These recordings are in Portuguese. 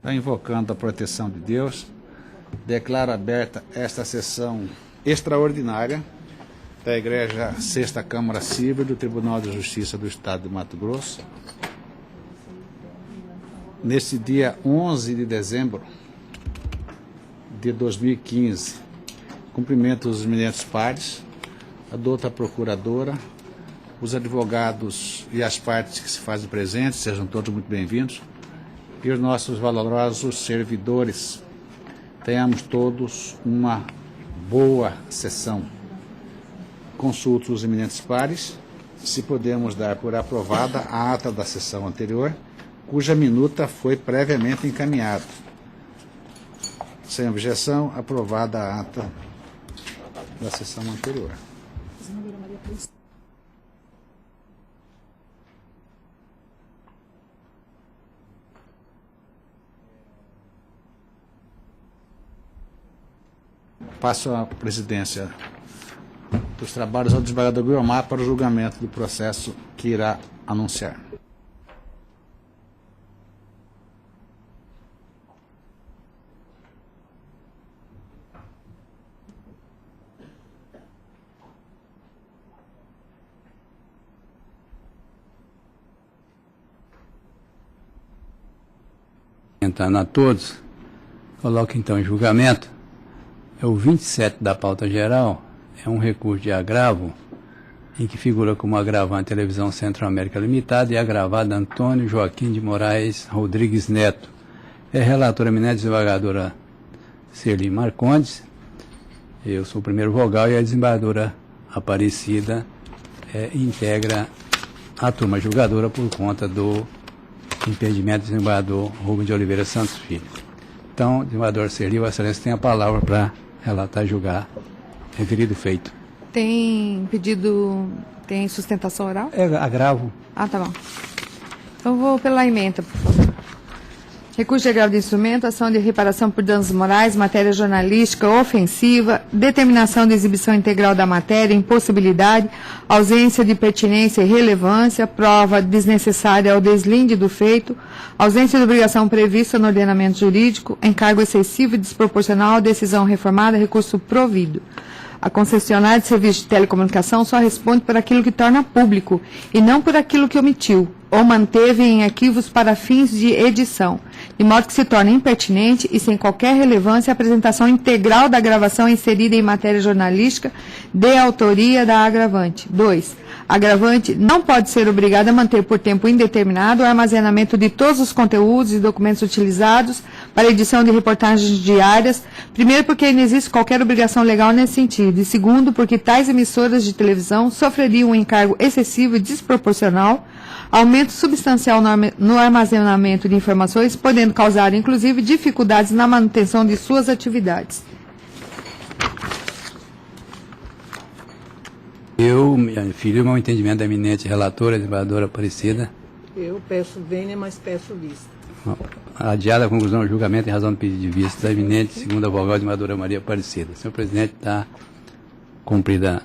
Invocando a proteção de Deus, declaro aberta esta sessão extraordinária da Igreja Sexta Câmara Civil do Tribunal de Justiça do Estado de Mato Grosso, neste dia 11 de dezembro de 2015. Cumprimento os eminentes pares, a douta procuradora, os advogados e as partes que se fazem presentes, sejam todos muito bem-vindos, e os nossos valorosos servidores. Tenhamos todos uma boa sessão. Consulto os eminentes pares, se podemos dar por aprovada a ata da sessão anterior, cuja minuta foi previamente encaminhada. Sem objeção, aprovada a ata da sessão anterior. Passo a presidência dos trabalhos ao desembargador Guiomar para o julgamento do processo que irá anunciar. A todos, coloco então em julgamento. É o 27 da pauta geral, é um recurso de agravo, em que figura como agravante a Televisão Centro-América Limitada e agravado Antônio Joaquim de Moraes Rodrigues Neto. É relatora eminente desembargadora Serli Marcondes, eu sou o primeiro vogal, e a desembargadora Aparecida integra a turma julgadora por conta do impedimento do desembargador Rubem de Oliveira Santos Filho. Então, desembargador Serli, Vossa Excelência tem a palavra para relatar e julgar referido feito. Tem pedido, tem sustentação oral? É agravo. Ah, tá bom. Então vou pela ementa, por favor. Recurso de agravo de instrumento, ação de reparação por danos morais, matéria jornalística ofensiva, determinação de exibição integral da matéria, impossibilidade, ausência de pertinência e relevância, prova desnecessária ao deslinde do feito, ausência de obrigação prevista no ordenamento jurídico, encargo excessivo e desproporcional, decisão reformada, recurso provido. A concessionária de serviço de telecomunicação só responde por aquilo que torna público e não por aquilo que omitiu ou manteve em arquivos para fins de edição, de modo que se torna impertinente e sem qualquer relevância a apresentação integral da gravação inserida em matéria jornalística de autoria da agravante. 2. Agravante não pode ser obrigada a manter por tempo indeterminado o armazenamento de todos os conteúdos e documentos utilizados para edição de reportagens diárias, primeiro porque não existe qualquer obrigação legal nesse sentido, e segundo porque tais emissoras de televisão sofreriam um encargo excessivo e desproporcional, aumento substancial no armazenamento de informações, podendo causar, inclusive, dificuldades na manutenção de suas atividades. Eu, minha filha, o entendimento da eminente relatora, a desembargadora Aparecida. Eu peço vênia, mas peço vista. Adiada a conclusão do julgamento em razão do pedido de vista da eminente segunda vogal, a desembargadora Maria Aparecida. Senhor presidente, está cumprida.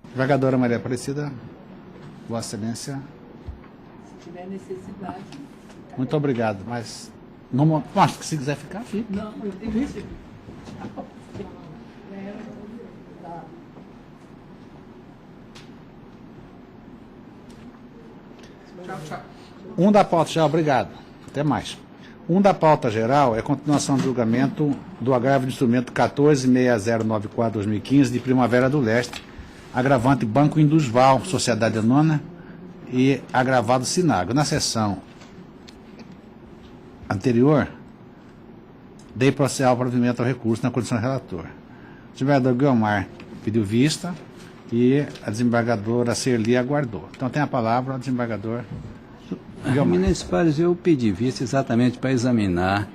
Desembargadora Maria Aparecida, Vossa Excelência. Se tiver necessidade. Muito obrigado, mas não, acho que se quiser ficar, fica. Não, eu tenho que. Tchau, tchau. Da pauta geral, obrigado. Até mais. Da pauta geral é a continuação do julgamento do agravo de instrumento 146094-2015 de Primavera do Leste, agravante Banco Indusval, Sociedade Anônima, e agravado Sinago. Na sessão anterior, dei ao provimento ao recurso na condição de relator. O desembargador Guiomar pediu vista e a desembargadora Serli aguardou. Então tem a palavra o desembargador Guiomar. Eminentes pares, eu pedi vista exatamente para examinar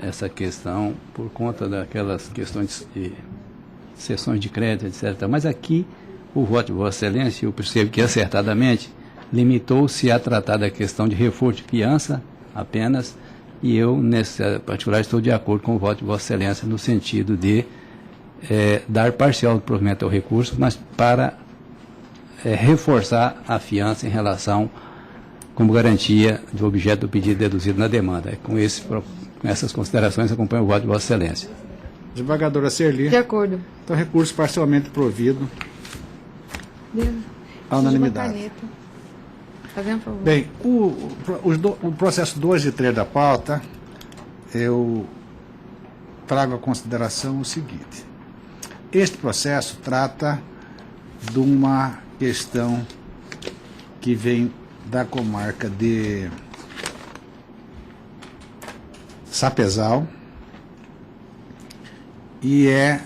essa questão por conta daquelas questões de sessões de crédito, etc. Mas aqui o voto de Vossa Excelência, eu percebo que acertadamente limitou-se a tratar da questão de reforço de fiança apenas, e eu, nesse particular, estou de acordo com o voto de Vossa Excelência no sentido de dar parcial provimento ao recurso, mas para reforçar a fiança em relação como garantia do objeto do pedido deduzido na demanda. Com essas considerações, acompanho o voto de Vossa Excelência. Desembargadora Serli. De acordo. Então, recurso parcialmente provido à unanimidade. Fazendo favor. Bem, o processo 2 e 3 da pauta, eu trago à consideração o seguinte. Este processo trata de uma questão que vem da comarca de Sapezal e é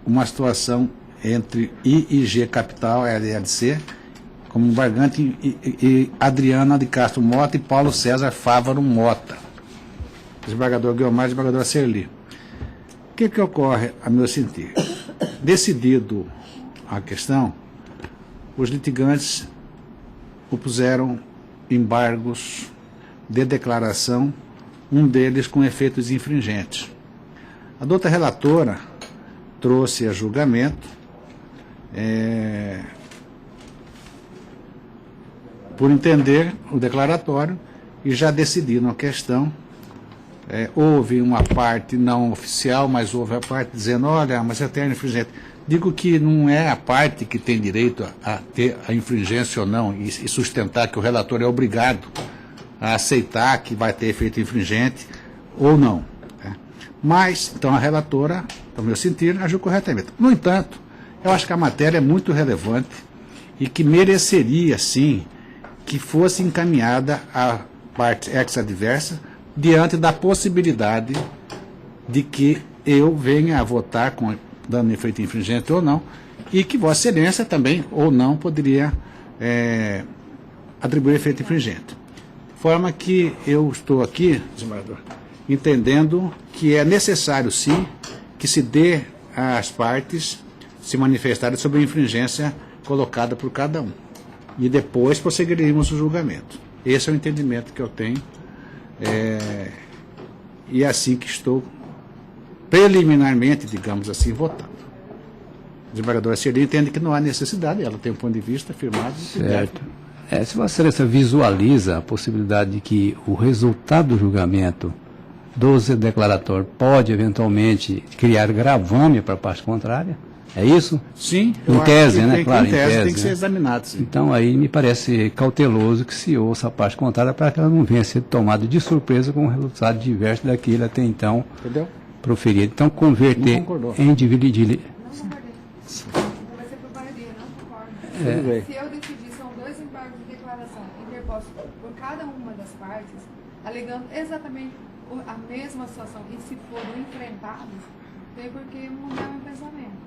uma situação entre IIG Capital, LLC, como embargante, e Adriana de Castro Mota e Paulo César Fávaro Mota. Desembargador Guiomar e desembargadora Serli. O que ocorre, a meu sentir? Decidido a questão, os litigantes opuseram embargos de declaração, um deles com efeitos infringentes. A douta relatora trouxe a julgamento por entender o declaratório e já decidiram a questão. Houve uma parte não oficial, mas houve a parte dizendo, olha, mas é terno infringente. Digo que não é a parte que tem direito a ter a infringência ou não e sustentar que o relator é obrigado a aceitar que vai ter efeito infringente ou não. Mas, então, a relatora, no meu sentir, agiu corretamente. No entanto, eu acho que a matéria é muito relevante e que mereceria, sim, que fosse encaminhada à parte ex-adversa diante da possibilidade de que eu venha a votar dando efeito infringente ou não, e que Vossa Excelência também, ou não, poderia atribuir efeito infringente. De forma que eu estou aqui, desembargador, entendendo que é necessário, sim, que se dê às partes se manifestarem sobre a infringência colocada por cada um. E depois prosseguiremos o julgamento. Esse é o entendimento que eu tenho. E é assim que estou preliminarmente, digamos assim, votando. A desembargadora Serli entende que não há necessidade, ela tem um ponto de vista firmado. Certo. Se Vossa Excelência visualiza a possibilidade de que o resultado do julgamento do declaratório pode, eventualmente, criar gravame para a parte contrária, é isso? Sim. Em tese, né? Claro, em tese tem que né? ser examinado, sim. Então, aí me parece cauteloso que se ouça a parte contrária para que ela não venha a ser tomada de surpresa com um resultado diverso daquele até então Entendeu? proferido. Então, converter Não concordou. em dividir. Vai ser por maioria, não concordo. Tudo bem. Se eu decidir, são 2 embargos de declaração interpostos por cada uma das partes, alegando exatamente a mesma situação, e se foram enfrentados, tem por que mudar meu pensamento.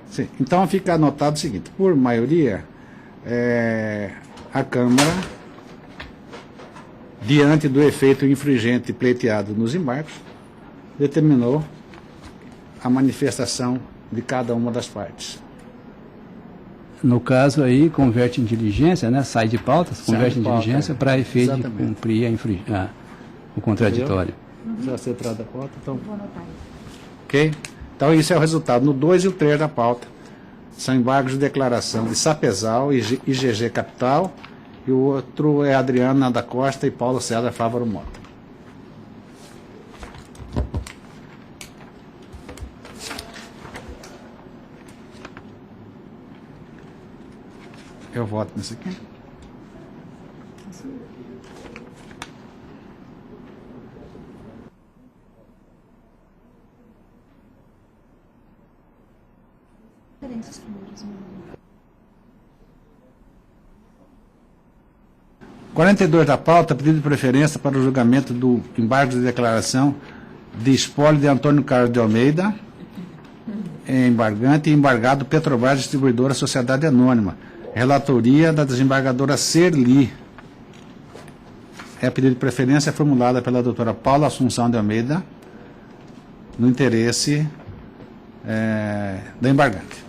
Sim. Então fica anotado o seguinte, por maioria, a Câmara, diante do efeito infringente pleiteado nos embargos, determinou a manifestação de cada uma das partes. No caso aí, converte em diligência, né? Sai de pautas, converte em pauta, diligência para efeito de exatamente. cumprir o contraditório. Já se trata da pauta, então... Ok? Então, isso é o resultado. No 2 e o 3 da pauta, são embargos de declaração de Sapezal e IGG Capital, e o outro é Adriana da Costa e Paulo César Fávaro Mota. Eu voto nesse aqui. Diferentes números, 42 da pauta, pedido de preferência para o julgamento do embargo de declaração de espólio de Antônio Carlos de Almeida, embargante e embargado Petrobras Distribuidora Sociedade Anônima. Relatoria da desembargadora Serli. A pedido de preferência formulada pela doutora Paula Assunção de Almeida, no interesse da embargante.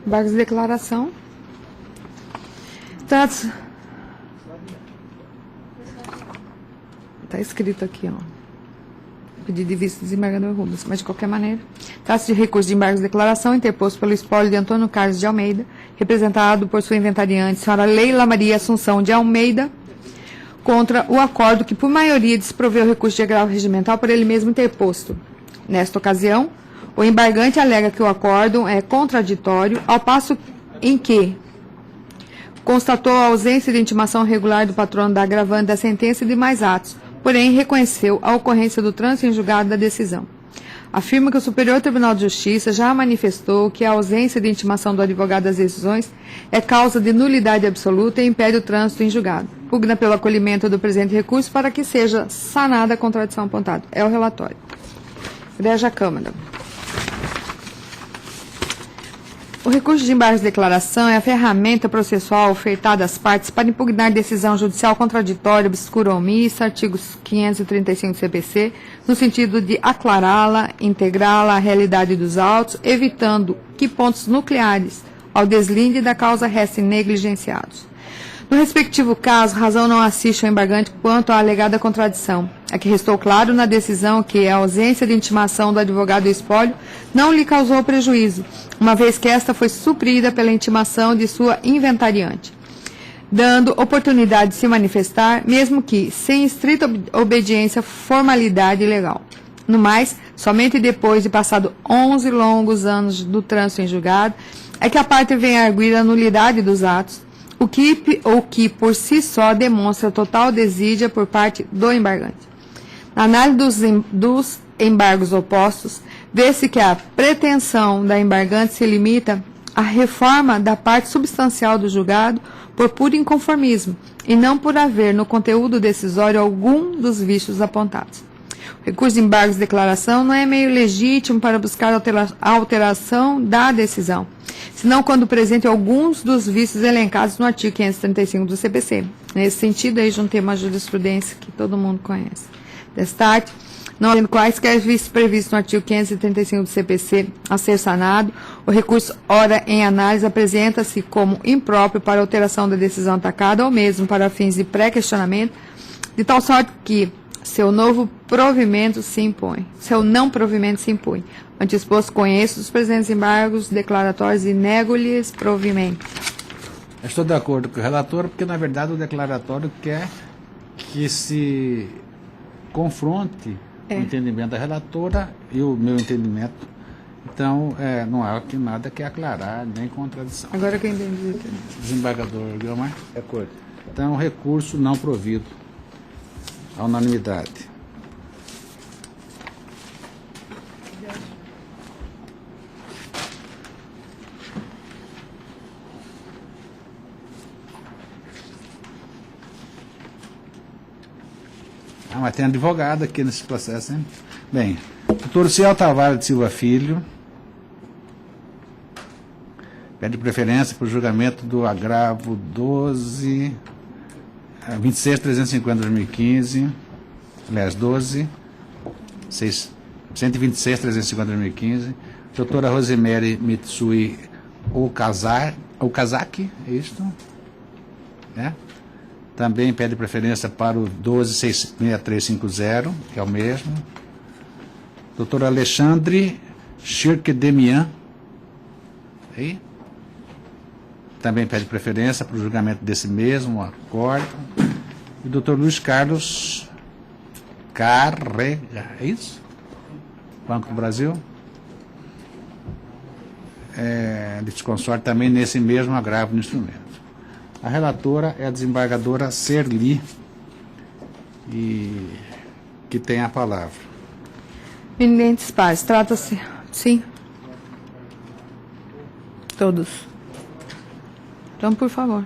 Embargos de declaração. Trata-se... Está escrito aqui, ó. Pedido de vista do desembargador Rubens, mas de qualquer maneira. Trata-se de recurso de embargos de declaração interposto pelo espólio de Antônio Carlos de Almeida, representado por sua inventariante, senhora Leila Maria Assunção de Almeida, contra o acordo que, por maioria, desproveu o recurso de agravo regimental por ele mesmo interposto. Nesta ocasião, o embargante alega que o acórdão é contraditório, ao passo em que constatou a ausência de intimação regular do patrono da agravante da sentença e demais atos, porém reconheceu a ocorrência do trânsito em julgado da decisão. Afirma que o Superior Tribunal de Justiça já manifestou que a ausência de intimação do advogado das decisões é causa de nulidade absoluta e impede o trânsito em julgado. Pugna pelo acolhimento do presente recurso para que seja sanada a contradição apontada. É o relatório. Veja a Câmara. O recurso de embargos de declaração é a ferramenta processual ofertada às partes para impugnar decisão judicial contraditória, obscura ou omissa, artigos 535 do CPC, no sentido de aclará-la, integrá-la à realidade dos autos, evitando que pontos nucleares ao deslinde da causa restem negligenciados. No respectivo caso, razão não assiste ao embargante quanto à alegada contradição. É que restou claro na decisão que a ausência de intimação do advogado do espólio não lhe causou prejuízo, uma vez que esta foi suprida pela intimação de sua inventariante, dando oportunidade de se manifestar, mesmo que sem estrita obediência à formalidade legal. No mais, somente depois de passado 11 longos anos do trânsito em julgado, é que a parte vem a arguir a nulidade dos atos, o que por si só demonstra total desídia por parte do embargante. Na análise dos embargos opostos, vê-se que a pretensão da embargante se limita à reforma da parte substancial do julgado por puro inconformismo, e não por haver no conteúdo decisório algum dos vícios apontados. O recurso de embargos de declaração não é meio legítimo para buscar a alteração da decisão, senão quando presente alguns dos vícios elencados no artigo 535 do CPC. Nesse sentido, aí juntei uma jurisprudência que todo mundo conhece. Destaque, não havendo quaisquer vícios previstos no artigo 535 do CPC a ser sanado, o recurso, ora em análise, apresenta-se como impróprio para alteração da decisão atacada ou mesmo para fins de pré-questionamento, de tal sorte que seu não provimento se impõe. Ante exposto, conheço os presentes embargos declaratórios e nego-lhes provimento. Estou de acordo com o relator, porque na verdade o declaratório quer que se confronte o entendimento da relatora e o meu entendimento. Então, não há aqui nada que aclarar, nem contradição. Agora que eu entendi. Desembargador Guilherme. De acordo. Então, recurso não provido. À unanimidade. Mas tem advogado aqui nesse processo, hein? Bem, doutor Ciel Tavares de Silva Filho pede preferência para o julgamento do agravo 26.350/2015, aliás, 126.350/2015, doutora Rosemary Mitsui Okazaki, é isto? Também pede preferência para o 12.6350, que é o mesmo. Doutor Alexandre Shirkedemian, aí? Também pede preferência para o julgamento desse mesmo acordo. E o doutor Luiz Carlos Carrega, é isso? Banco do Brasil. Litisconsorte também nesse mesmo agravo no instrumento. A relatora é a desembargadora Serli, e que tem a palavra. Eminentes pares, trata-se... Sim. Todos. Então, por favor.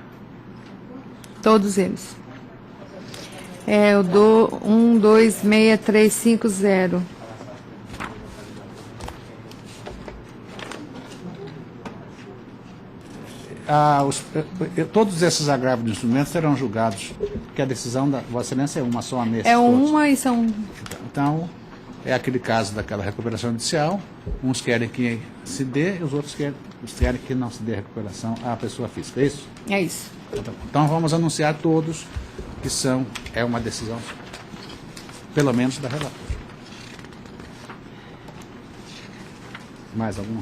Todos eles. Eu dou 126350. Todos esses agravos de instrumentos serão julgados, porque a decisão da Vossa Excelência é uma só nesses É todos. uma e são... Então, é aquele caso daquela recuperação judicial, uns querem que se dê e os outros querem que não se dê recuperação à pessoa física, é isso? É isso. Então vamos anunciar todos que é uma decisão, pelo menos da relatora. Mais alguma?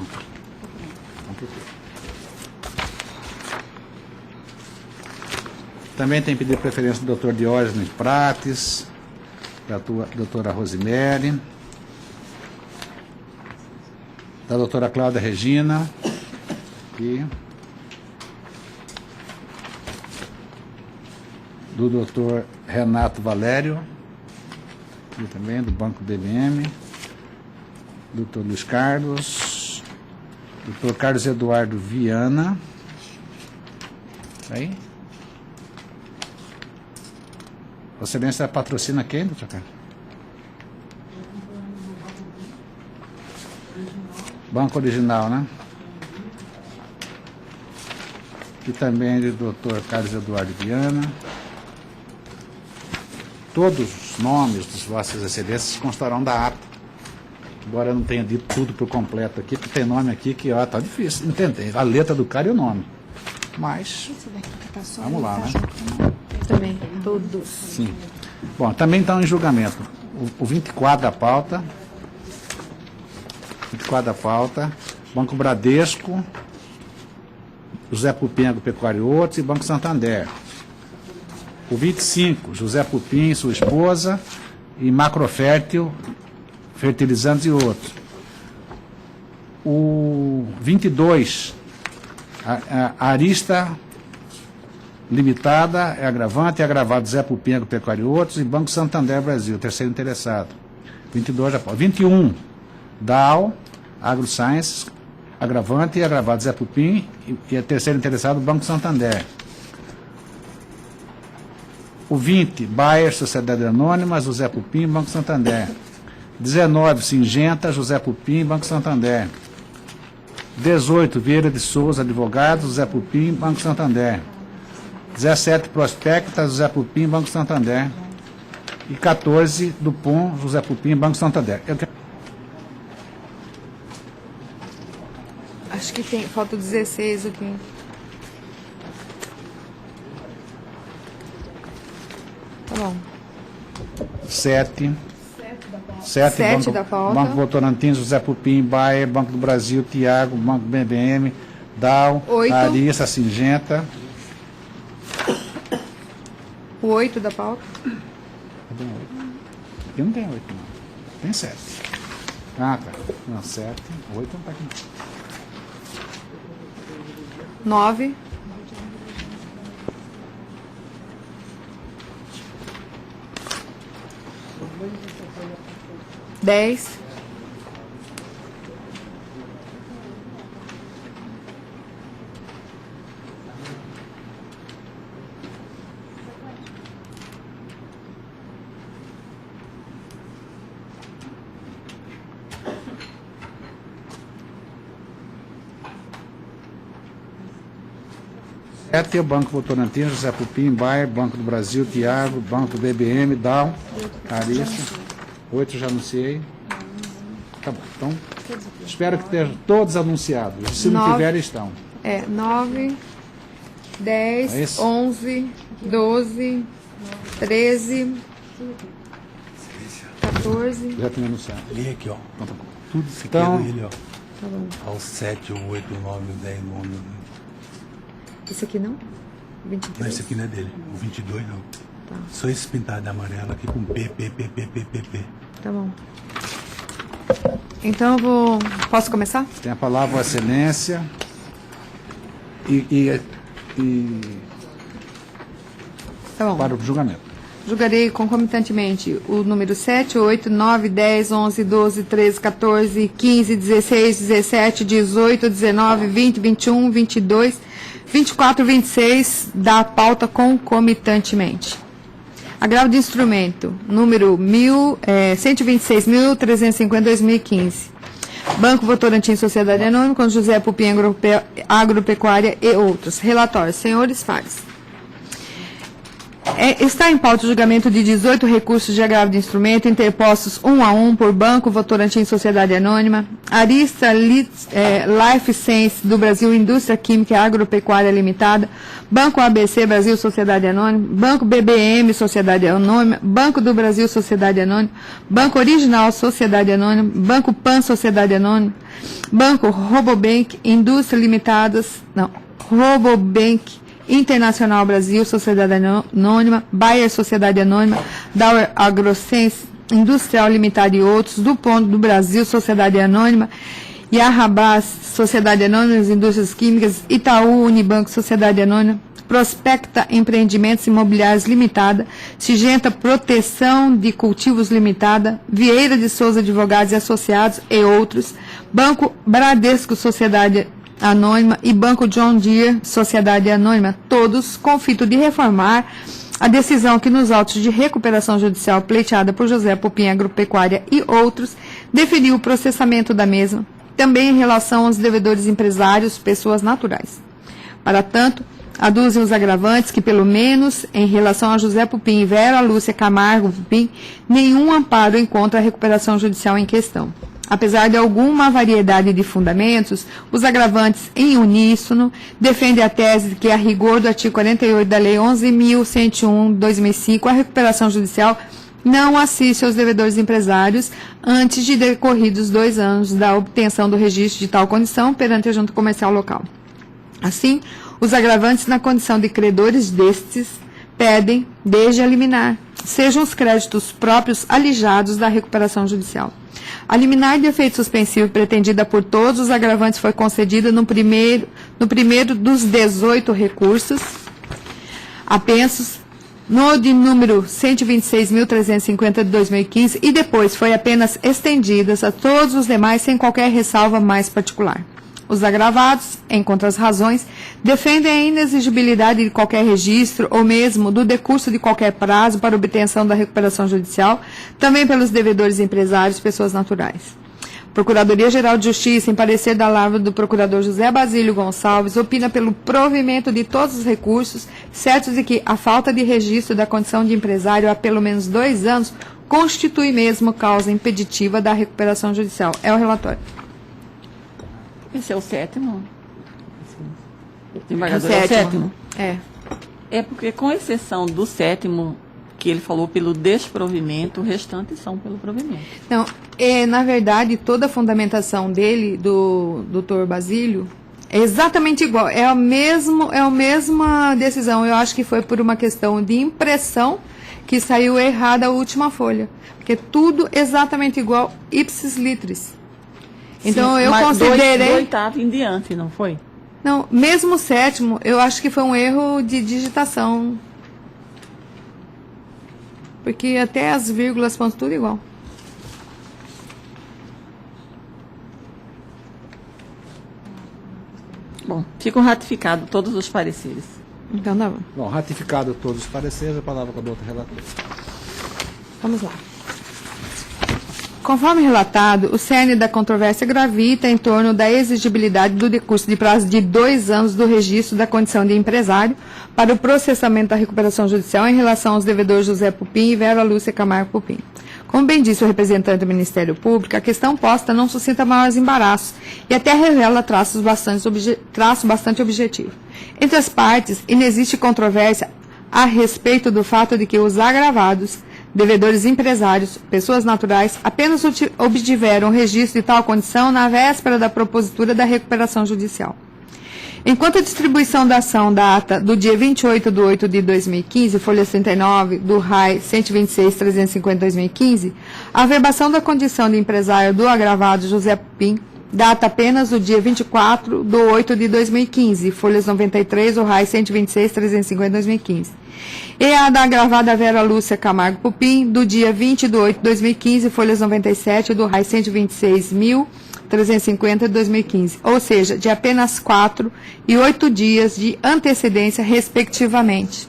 Também tem pedido preferência do doutor Diógenes Prates, da doutora Rosemary, da doutora Cláudia Regina, e do doutor Renato Valério, e também do Banco BMM, doutor Luiz Carlos, doutor Carlos Eduardo Viana, aí. Vossa Excelência patrocina quem, doutor Carlos? Banco Original, né? E também do doutor Carlos Eduardo Viana. Todos os nomes das Vossas Excelências constarão da ata. Embora eu não tenha dito tudo por completo aqui, porque tem nome aqui que tá difícil de entender. A letra do cara e o nome. Mas, vamos lá, né? Também. Todos. Sim. Bom, também estão em julgamento o 24 da pauta. 24 da pauta. Banco Bradesco, José Pupim Agropecuário e outros, e Banco Santander. O 25, José Pupim e sua esposa, e Macrofértil, Fertilizantes e outros. O 22, a Arista Limitada, é agravante, é agravado Zé Pupim Agropecuário e outros, e Banco Santander Brasil, terceiro interessado. 22 da pauta. 21, Dow, AgroSciences, agravante e agravado Zé Pupim, e é terceiro interessado Banco Santander. O 20, Bayer, Sociedade Anônima, José Pupim, Banco Santander. 19, Singenta, José Pupim, Banco Santander. 18, Vieira de Souza, Advogados, José Pupim, Banco Santander. 17, Prospecta, José Pupim, Banco Santander. E 14, Dupont, José Pupim, Banco Santander. Acho que tem, falta 16 aqui. Tá bom. 7. Sete Banco, da pauta. Banco Votorantim, José Pupim, Bayer, Banco do Brasil, Tiago, Banco BBM, Dow, 8. Larissa, Singenta. O 8 da pauta. Cadê o 8? Aqui não tem 8, não. Tem 7. Ah, tá. Não, 7. 8 não tá aqui. 9. 10. 7 é o Banco Votorantim, José Pupim, Bayer, Banco do Brasil, Tiago, Banco BBM, Dow, Larissa. 8 já anunciei. Tá bom. Então, espero que estejam todos anunciados. Se não 9. tiverem, estão. 9, 10, É isso? 11, 12, 13, 14. Já tinha anunciado. Lê aqui, ó. Tudo isso aqui Então- é dele, ó. Ao 7, o 8, o 9, o 10, o 11. Esse aqui não? Não, 23. esse aqui não é dele. O 22 não. Tá. Só esse pintado de amarelo aqui com P. Tá bom. Então eu vou. Posso começar? Tem a palavra Vossa Excelência e Tá bom. para o julgamento. Julgarei concomitantemente o número 7, 8, 9, 10, 11, 12, 13, 14, 15, 16, 17, 18, 19, 20, 21, 22, 24, 26 da pauta concomitantemente. Agravo de instrumento, número 126.350/2015. Banco Votorantim Sociedade Anônima, com José Pupim Agropecuária e outros. Relatório, senhores pares. Está em pauta o julgamento de 18 recursos de agravo de instrumento interpostos 1 a 1 por Banco Votorantim Sociedade Anônima, Arista Life Science do Brasil Indústria Química e Agropecuária Limitada, Banco ABC Brasil Sociedade Anônima, Banco BBM Sociedade Anônima, Banco do Brasil Sociedade Anônima, Banco Original Sociedade Anônima, Banco Pan Sociedade Anônima, Banco Robobank Indústria Limitadas, Robobank Internacional Brasil, Sociedade Anônima, Bayer Sociedade Anônima, Dow AgroSense Industrial Limitada e outros, Dupont do Brasil, Sociedade Anônima, Yarrabás Sociedade Anônima das Indústrias Químicas, Itaú Unibanco Sociedade Anônima, Prospecta Empreendimentos Imobiliários Limitada, Singenta Proteção de Cultivos Limitada, Vieira de Souza Advogados e Associados e outros, Banco Bradesco Sociedade Anônima e Banco John Deere Sociedade Anônima, todos com o fito de reformar a decisão que nos autos de recuperação judicial pleiteada por José Pupim Agropecuária e outros definiu o processamento da mesma, também em relação aos devedores empresários, pessoas naturais. Para tanto, aduzem os agravantes que, pelo menos em relação a José Pupim e Vera Lúcia Camargo Pupim, nenhum amparo encontra a recuperação judicial em questão. Apesar de alguma variedade de fundamentos, os agravantes, em uníssono, defendem a tese de que, a rigor do artigo 48 da Lei 11.101/2005, a recuperação judicial não assiste aos devedores empresários antes de decorridos 2 anos da obtenção do registro de tal condição perante a junta comercial local. Assim, os agravantes, na condição de credores destes, pedem, desde a liminar, sejam os créditos próprios alijados da recuperação judicial. A liminar de efeito suspensivo pretendida por todos os agravantes foi concedida no primeiro dos 18 recursos, apensos, no de número 126.350 de 2015, e depois foi apenas estendidas a todos os demais sem qualquer ressalva mais particular. Os agravados, em contras-razões, defendem a inexigibilidade de qualquer registro ou mesmo do decurso de qualquer prazo para obtenção da recuperação judicial, também pelos devedores empresários, pessoas naturais. Procuradoria-Geral de Justiça, em parecer da lavra do procurador José Basílio Gonçalves, opina pelo provimento de todos os recursos, certos de que a falta de registro da condição de empresário há pelo menos 2 anos constitui mesmo causa impeditiva da recuperação judicial. É o relatório. Esse é o 7º? Desembargador, é o 7º? É. É porque, com exceção do 7º, que ele falou pelo desprovimento, o restante são pelo provimento. Não, na verdade, toda a fundamentação dele, do doutor Basílio, é exatamente igual. É a mesma decisão. Eu acho que foi por uma questão de impressão que saiu errada a última folha. Porque tudo exatamente igual, ipsis litteris. Então, Sim, eu mas considerei... do 8º em diante, não foi? Não, mesmo o 7º, eu acho que foi um erro de digitação. Porque até as vírgulas, pontos, tudo igual. Bom, ficam ratificados todos os pareceres. Então, tá bom. Bom, ratificado todos os pareceres, a palavra com a doutora relatora. Vamos lá. Conforme relatado, o cerne da controvérsia gravita em torno da exigibilidade do decurso de prazo de 2 anos do registro da condição de empresário para o processamento da recuperação judicial em relação aos devedores José Pupim e Vera Lúcia Camargo Pupim. Como bem disse o representante do Ministério Público, a questão posta não suscita maiores embaraços e até revela traço bastante objetivo. Entre as partes, inexiste controvérsia a respeito do fato de que os agravados, devedores empresários, pessoas naturais, apenas obtiveram registro de tal condição na véspera da propositura da recuperação judicial. Enquanto a distribuição da ação data do dia 28/8/2015, folha 39, do RAI 126.350/2015, a averbação da condição de empresário do agravado José Pupim data apenas do dia 24/8/2015, folhas 93, do RAI 126.350/2015. E a da agravada Vera Lúcia Camargo Pupim, do dia 20/8/2015, folhas 97, do RAI 126.350/2015, ou seja, de apenas 4 e 8 dias de antecedência, respectivamente.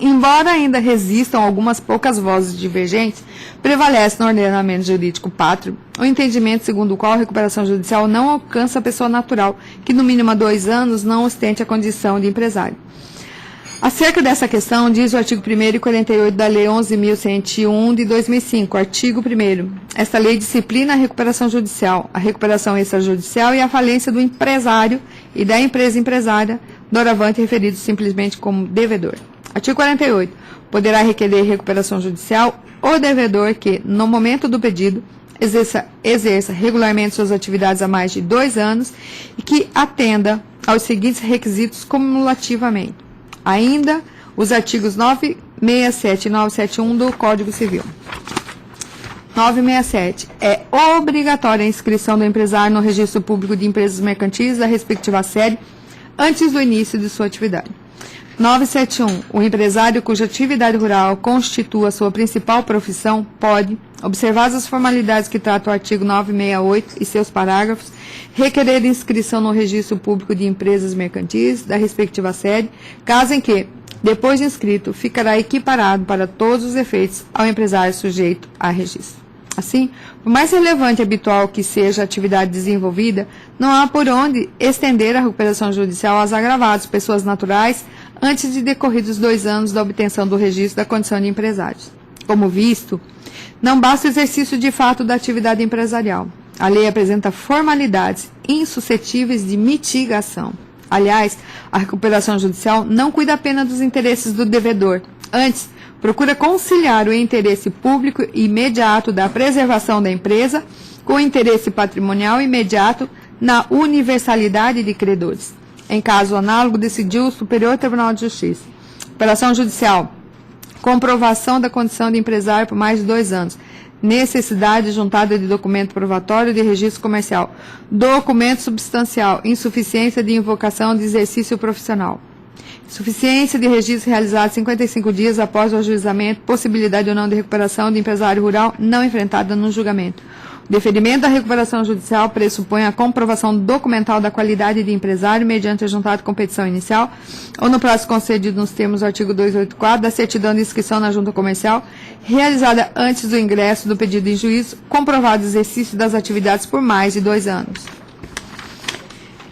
Embora ainda resistam algumas poucas vozes divergentes, prevalece no ordenamento jurídico pátrio o entendimento segundo o qual a recuperação judicial não alcança a pessoa natural, que no mínimo há 2 anos não ostente a condição de empresário. Acerca dessa questão, diz o artigo 1º e 48 da Lei 11.101 de 2005, artigo 1º. Esta lei disciplina a recuperação judicial, a recuperação extrajudicial e a falência do empresário e da empresa empresária, doravante referido simplesmente como devedor. Artigo 48. Poderá requerer recuperação judicial o devedor que, no momento do pedido, exerça regularmente suas atividades há mais de 2 anos e que atenda aos seguintes requisitos cumulativamente. Ainda os artigos 967 e 971 do Código Civil. 967. É obrigatória a inscrição do empresário no Registro Público de Empresas Mercantis da respectiva sede antes do início de sua atividade. 971. O empresário cuja atividade rural constitua sua principal profissão pode, observadas as formalidades que trata o artigo 968 e seus parágrafos, requerer inscrição no Registro Público de Empresas Mercantis da respectiva sede, caso em que, depois de inscrito, ficará equiparado para todos os efeitos ao empresário sujeito a registro. Assim, por mais relevante e habitual que seja a atividade desenvolvida, não há por onde estender a recuperação judicial aos agravados, pessoas naturais, antes de decorridos 2 anos da obtenção do registro da condição de empresários. Como visto, não basta o exercício de fato da atividade empresarial. A lei apresenta formalidades insuscetíveis de mitigação. Aliás, a recuperação judicial não cuida apenas dos interesses do devedor. Antes, procura conciliar o interesse público imediato da preservação da empresa com o interesse patrimonial imediato na universalidade de credores. Em caso análogo, decidiu o Superior Tribunal de Justiça. Operação judicial. Comprovação da condição de empresário por mais de 2 anos. Necessidade juntada de documento provatório de registro comercial. Documento substancial. Insuficiência de invocação de exercício profissional. Suficiência de registro realizado 55 dias após o ajuizamento. Possibilidade ou não de recuperação de empresário rural não enfrentada no julgamento. Deferimento da recuperação judicial pressupõe a comprovação documental da qualidade de empresário mediante a juntada competição inicial ou no prazo concedido nos termos do artigo 284 da certidão de inscrição na junta comercial, realizada antes do ingresso do pedido em juízo, comprovado o exercício das atividades por mais de 2 anos.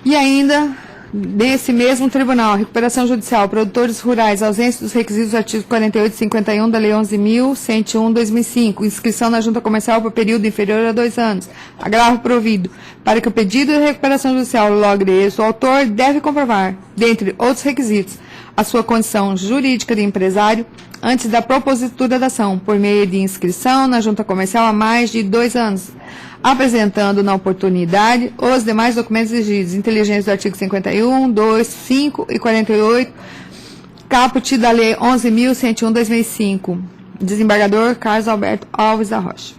E ainda, nesse mesmo tribunal, recuperação judicial, produtores rurais, ausência dos requisitos do artigo 48 e 51 da Lei 11.101/2005, inscrição na junta comercial por período inferior a 2 anos, agravo provido. Para que o pedido de recuperação judicial logre êxito, o autor deve comprovar, dentre outros requisitos, a sua condição jurídica de empresário antes da propositura da ação, por meio de inscrição na junta comercial há mais de 2 anos, apresentando na oportunidade os demais documentos exigidos, inteligência do artigo 51, 2, 5 e 48, caput da Lei 11.101/2005. Desembargador Carlos Alberto Alves da Rocha.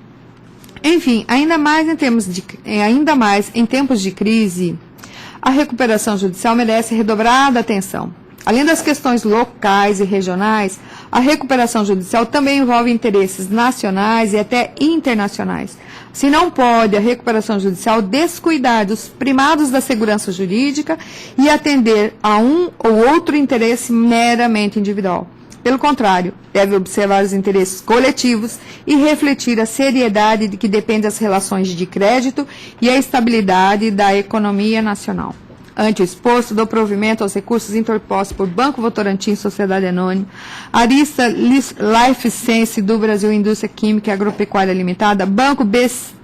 Enfim, ainda mais em tempos de crise, a recuperação judicial merece redobrada atenção. Além das questões locais e regionais, a recuperação judicial também envolve interesses nacionais e até internacionais. Se não pode a recuperação judicial descuidar dos primados da segurança jurídica e atender a um ou outro interesse meramente individual. Pelo contrário, deve observar os interesses coletivos e refletir a seriedade de que depende as relações de crédito e a estabilidade da economia nacional. Ante o exposto, dou provimento aos recursos interpostos por Banco Votorantim, Sociedade Anônima, Arista Life Science do Brasil Indústria Química e Agropecuária Limitada, Banco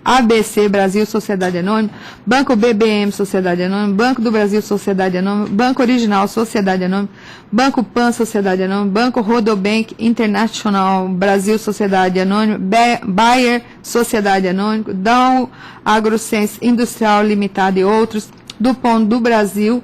ABC Brasil, Sociedade Anônima, Banco BBM, Sociedade Anônima, Banco do Brasil, Sociedade Anônima, Banco Original, Sociedade Anônima, Banco Pan, Sociedade Anônima, Banco Rodobank International Brasil, Sociedade Anônima, Bayer, Sociedade Anônima, Dow AgroSense Industrial Limitada e outros, Dupont do Brasil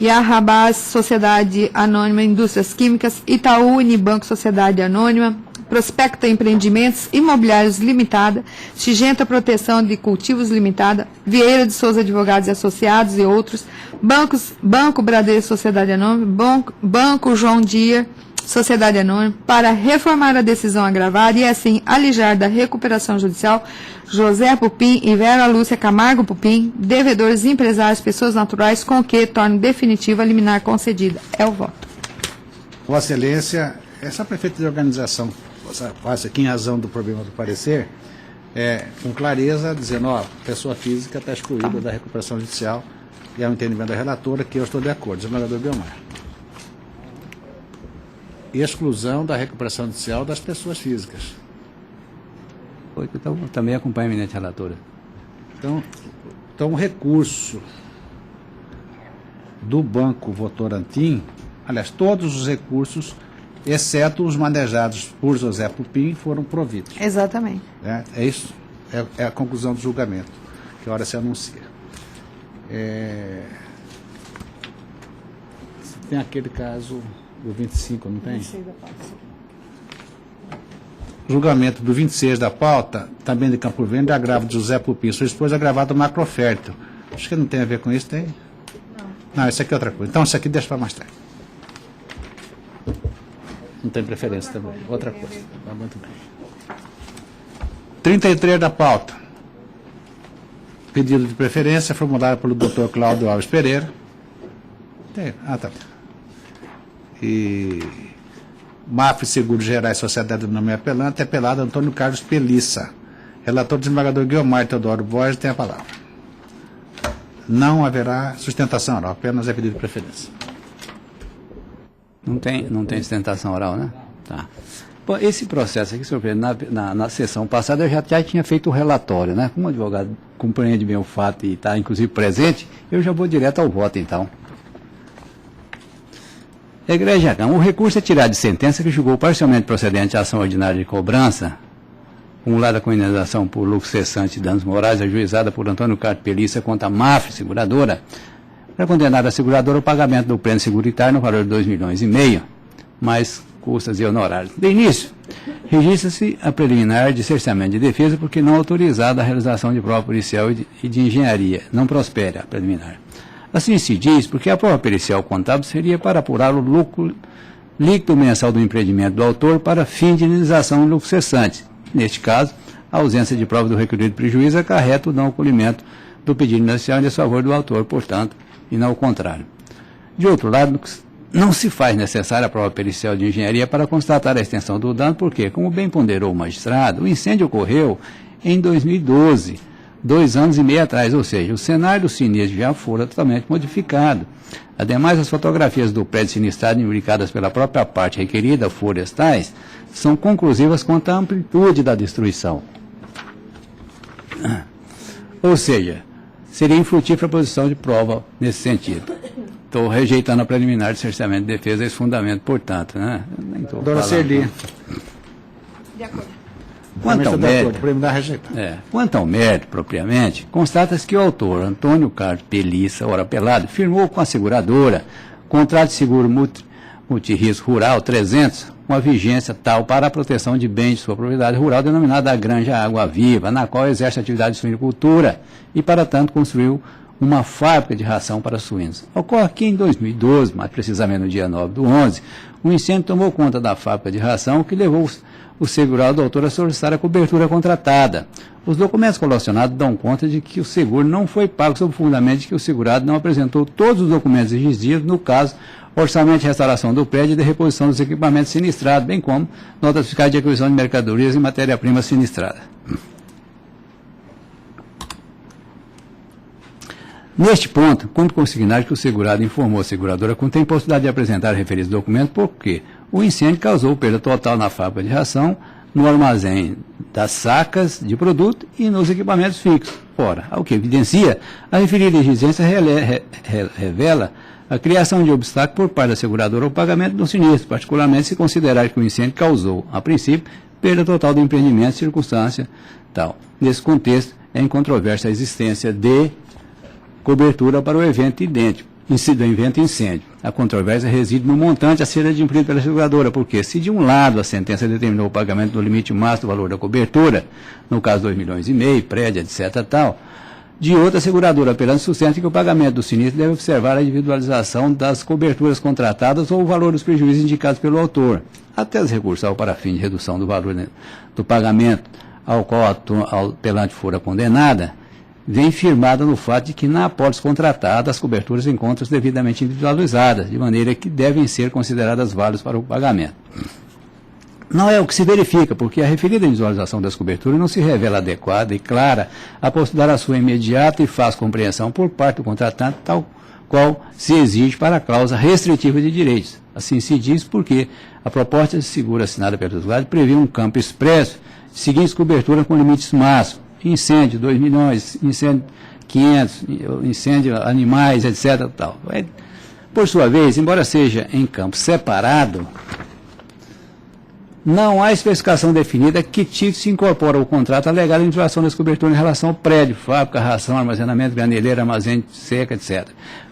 e a Rabaz Sociedade Anônima Indústrias Químicas, Itaú Unibanco Sociedade Anônima, Prospecta Empreendimentos Imobiliários Limitada, Sigenta Proteção de Cultivos Limitada, Vieira de Souza Advogados e Associados e outros, Banco Bradesco Sociedade Anônima, Banco João Deere Sociedade Anônima, para reformar a decisão agravada e assim alijar da recuperação judicial José Pupim e Vera Lúcia Camargo Pupim, devedores, empresários, pessoas naturais, com que torne definitiva a liminar concedida. É o voto. Vossa Excelência, essa prefeita de organização faz aqui em razão do problema do parecer, com clareza, dizendo, pessoa física está excluída da recuperação judicial e é o entendimento da relatora que eu estou de acordo, desembargador Guiomar. E exclusão da recuperação judicial das pessoas físicas. Então, também acompanha a eminente relatora. Então, o recurso do Banco Votorantim, aliás, todos os recursos, exceto os manejados por José Pupim, foram providos. Exatamente. É isso? É a conclusão do julgamento, que a hora se anuncia. Tem aquele caso do 25, não tem? Julgamento do 26 da pauta, também de Campo Verde, agravo de José Pupim, sua esposa, agravado macrofértil. Acho que não tem a ver com isso, tem? Não, isso aqui é outra coisa. Então, isso aqui deixa para mais tarde. Não tem preferência também. Outra coisa. Tá muito bem. 33 da pauta. Pedido de preferência formulado pelo Dr. Cláudio Alves Pereira. Tem. Tá. E MAF Seguros Gerais, Sociedade do Nome Apelante, apelado Antônio Carlos Pelissa. Relator desembargador Guiomar Teodoro Borges tem a palavra. Não haverá sustentação oral, apenas é pedido de preferência. Não tem sustentação oral, né? Tá. Bom, esse processo aqui, senhor presidente, na sessão passada eu já tinha feito o relatório, né? Como o advogado compreende bem o fato e está, inclusive, presente, eu já vou direto ao voto, então. Egregia, o recurso é tirado de sentença que julgou parcialmente procedente a ação ordinária de cobrança, acumulada com indenização por lucro cessante e danos morais, ajuizada por Antônio Carlos Pelissa contra a MAF Seguradora, para condenar a seguradora ao pagamento do prêmio seguritário no valor de R$ 2,5 milhões, mais custas e honorários. De início, registra-se a preliminar de cerceamento de defesa porque não autorizada a realização de prova policial e de engenharia. Não prospera a preliminar. Assim se diz porque a prova pericial contábil seria para apurar o lucro líquido mensal do empreendimento do autor para fim de indenização de lucro cessante. Neste caso, a ausência de prova do requerido prejuízo acarreta o não acolhimento do pedido inicial em desfavor do autor, portanto, e não o contrário. De outro lado, não se faz necessária a prova pericial de engenharia para constatar a extensão do dano, porque, como bem ponderou o magistrado, o incêndio ocorreu em 2012, 2 anos e meio atrás, ou seja, o cenário do sinistro já fora totalmente modificado. Ademais, as fotografias do prédio sinistrado indicadas pela própria parte requerida, florestais, são conclusivas quanto à amplitude da destruição. Ou seja, seria infrutífera a posição de prova nesse sentido. Estou rejeitando a preliminar de cerceamento de defesa esse fundamento, portanto, né? Doutora Serli. De acordo. Quanto ao mérito, propriamente, constata-se que o autor, Antônio Carlos Pelissa, ora pelado, firmou com a seguradora contrato de seguro multirrisco rural 300, uma vigência tal para a proteção de bens de sua propriedade rural, denominada a Granja Água Viva, na qual exerce atividade de suinicultura e, para tanto, construiu uma fábrica de ração para suínos. Ocorre que em 2012, mais precisamente no dia 9/11, um incêndio tomou conta da fábrica de ração, que levou o segurado autor a solicitar a cobertura contratada. Os documentos colacionados dão conta de que o seguro não foi pago sob o fundamento de que o segurado não apresentou todos os documentos exigidos, no caso, orçamento de restauração do prédio e de reposição dos equipamentos sinistrados, bem como notas fiscais de aquisição de mercadorias e matéria-prima sinistrada. Neste ponto, cumpre consignar que o segurado informou a seguradora que tem possibilidade de apresentar referidos documentos porque o incêndio causou perda total na fábrica de ração, no armazém das sacas de produto e nos equipamentos fixos. Ora, ao que evidencia, a referida exigência revela a criação de obstáculo por parte da seguradora ao pagamento do sinistro, particularmente se considerar que o incêndio causou, a princípio, perda total do empreendimento, circunstância tal. Nesse contexto, é incontrovérsia a existência de cobertura para o evento idêntico, evento incêndio. A controvérsia reside no montante a ser adimplido pela seguradora, porque se de um lado a sentença determinou o pagamento do limite máximo do valor da cobertura, no caso 2,5 milhões, prédio, etc. tal, de outra, a seguradora apelando sustenta que o pagamento do sinistro deve observar a individualização das coberturas contratadas ou o valor dos prejuízos indicados pelo autor. Até as recursal para fim de redução do valor do pagamento ao qual a apelante fora condenada, vem firmada no fato de que na apólice contratada as coberturas encontram-se devidamente individualizadas, de maneira que devem ser consideradas válidas para o pagamento. Não é o que se verifica, porque a referida individualização das coberturas não se revela adequada e clara a possibilitar a sua imediata e fácil compreensão por parte do contratante, tal qual se exige para a cláusula restritiva de direitos. Assim se diz porque a proposta de seguro assinada pelos lados prevê um campo expresso de seguintes coberturas com limites máximos: incêndio, 2 milhões, incêndio 500, incêndio animais, etc. Tal. Por sua vez, embora seja em campo separado, não há especificação definida que tipo se incorpora ao contrato alegado a individualização das coberturas em relação ao prédio, fábrica, ração, armazenamento, graneleira, armazém seca, etc.,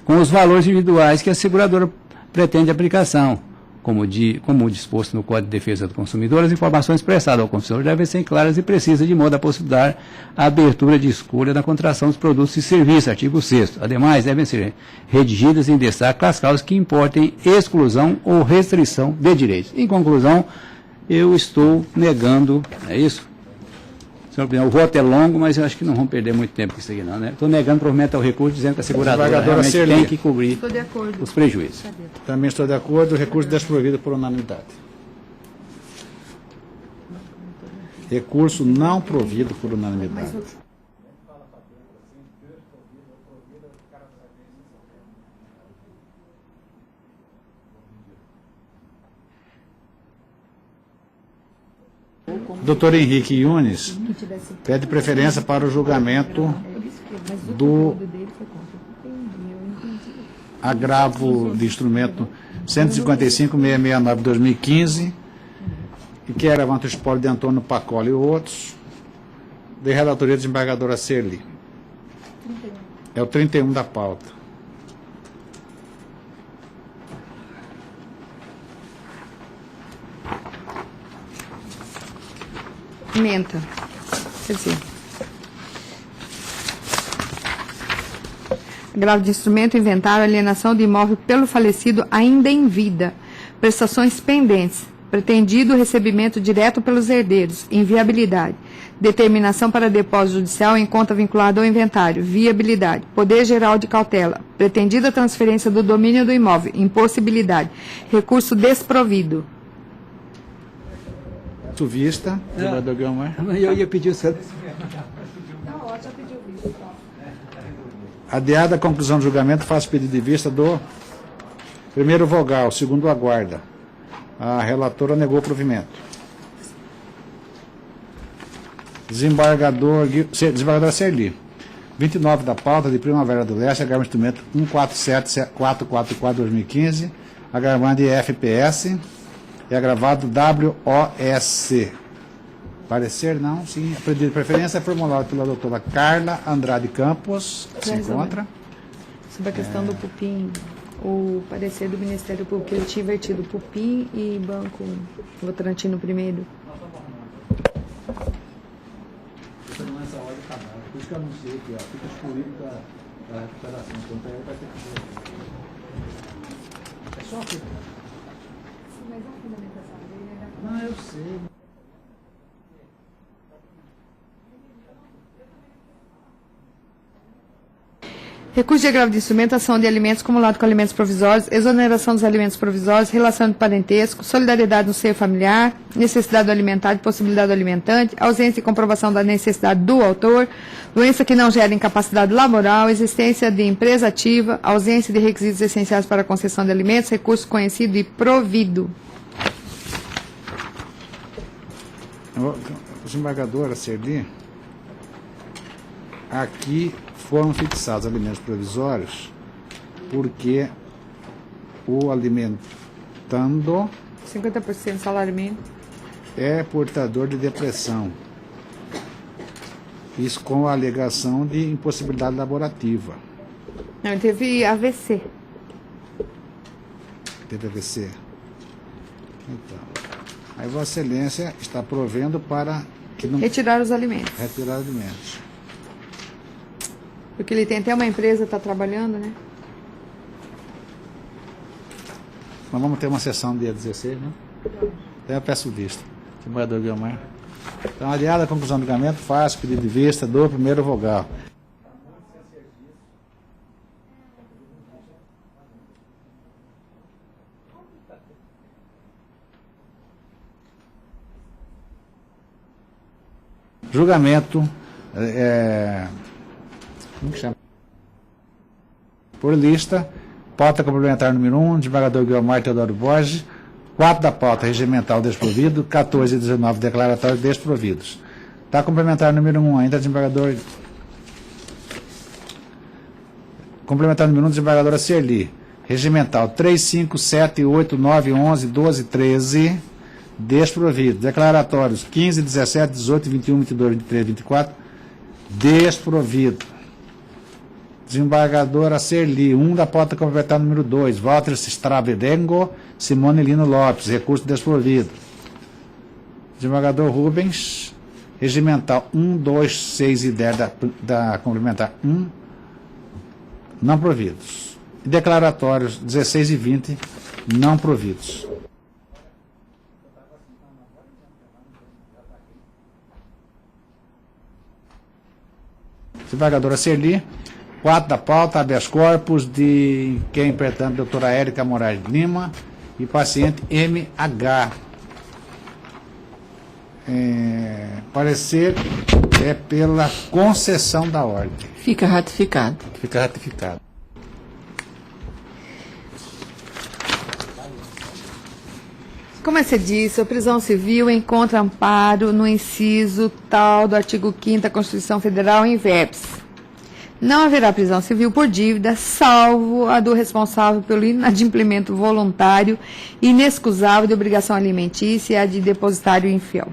com os valores individuais que a seguradora pretende aplicação. Como disposto no Código de Defesa do Consumidor, as informações prestadas ao consumidor devem ser claras e precisas, de modo a possibilitar a abertura de escolha na contratação dos produtos e serviços, artigo 6º. Ademais, devem ser redigidas em destaque as causas que importem exclusão ou restrição de direitos. Em conclusão, eu estou negando, é isso? Senhor presidente, o voto é longo, mas eu acho que não vamos perder muito tempo com isso aqui não, né? Estou negando provimento ao recurso, dizendo que a seguradora realmente tem que cobrir os prejuízos. Também estou de acordo, o recurso desprovido por unanimidade. Recurso não provido por unanimidade. Doutor Henrique Yunes pede preferência para o julgamento do agravo de instrumento 155.669/2015 e que era contra o espólio de Antônio Pacola e outros, de relatoria da desembargadora Serli. É o 31 da pauta. Ementa. Quer dizer, agravo de instrumento, inventário, alienação de imóvel pelo falecido ainda em vida, prestações pendentes, pretendido recebimento direto pelos herdeiros, inviabilidade. Determinação para depósito judicial em conta vinculada ao inventário, viabilidade. Poder geral de cautela, pretendida transferência do domínio do imóvel, impossibilidade. Recurso desprovido. Vista, desembargador Guilmar. Eu ia pedir o seu. Adiada a conclusão do julgamento, faço pedido de vista do primeiro vogal, segundo aguarda. A relatora negou o provimento. Desembargadora Serli. 29 da pauta de Primavera do Leste, agravante instrumento 147444-2015, agravante de FPS e agravado WOSC. Parecer não, sim. Pedido de preferência é formulado pela doutora Carla Andrade Campos. Se encontra. Sobre a questão do Pupim, o parecer do Ministério Público, ele tinha invertido Pupim e Banco Votorantim primeiro. Nessa ordem está mal. Por isso que eu anunciei que fica excluído da recuperação. Então, vai ter que ser. É só a Não, eu sei. Recurso de agravo de instrumento, ação de alimentos acumulado com alimentos provisórios, exoneração dos alimentos provisórios, relação de parentesco, solidariedade no seio familiar, necessidade alimentar e possibilidade alimentante, ausência e comprovação da necessidade do autor, doença que não gera incapacidade laboral, existência de empresa ativa, ausência de requisitos essenciais para a concessão de alimentos, recurso conhecido e provido. Desembargadora Serli, aqui foram fixados alimentos provisórios porque o alimentando 50% salário mínimo. é portador de depressão. Isso com a alegação de impossibilidade laborativa. Não, ele teve AVC. Teve AVC. Então, aí Vossa Excelência está provendo para que não Retirar os alimentos. retirar alimentos. Porque ele tem até uma empresa, está trabalhando, né? Nós vamos ter uma sessão dia 16, né? Até eu peço vista. Desembargador Guilmar. Então, adiada a conclusão do julgamento, faço pedido de vista do primeiro vogal. Julgamento como que chama? Por lista, pauta complementar número 1, desembargador Guilmar Teodoro Borges, 4 da pauta regimental desprovido, 14 e 19 declaratórios desprovidos. Tá complementar número 1 ainda, desembargador. Complementar número 1, desembargadora Serli. Regimental 3, 5, 7, 8, 9, 11, 12, 13, desprovido. Declaratórios 15, 17, 18, 21, 22, 23, 24, desprovido. Desembargadora Serli, 1 da pauta complementar número 2, Walter Stravedengo, Simone Lino Lopes, recurso desprovido. Desembargador Rubens, regimental 1, 2, 6 e 10 da complementar 1, não providos. E declaratórios 16 e 20, não providos. Desembargadora Serli, 4 da pauta, habeas corpus de quem, portanto, doutora Érica Moraes Lima e paciente MH. Parecer é pela concessão da ordem. Fica ratificado. Fica ratificado. Como você disse, a prisão civil encontra amparo no inciso tal do artigo 5º da Constituição Federal em verbis. Não haverá prisão civil por dívida, salvo a do responsável pelo inadimplemento voluntário e inexcusável de obrigação alimentícia e a de depositário infiel.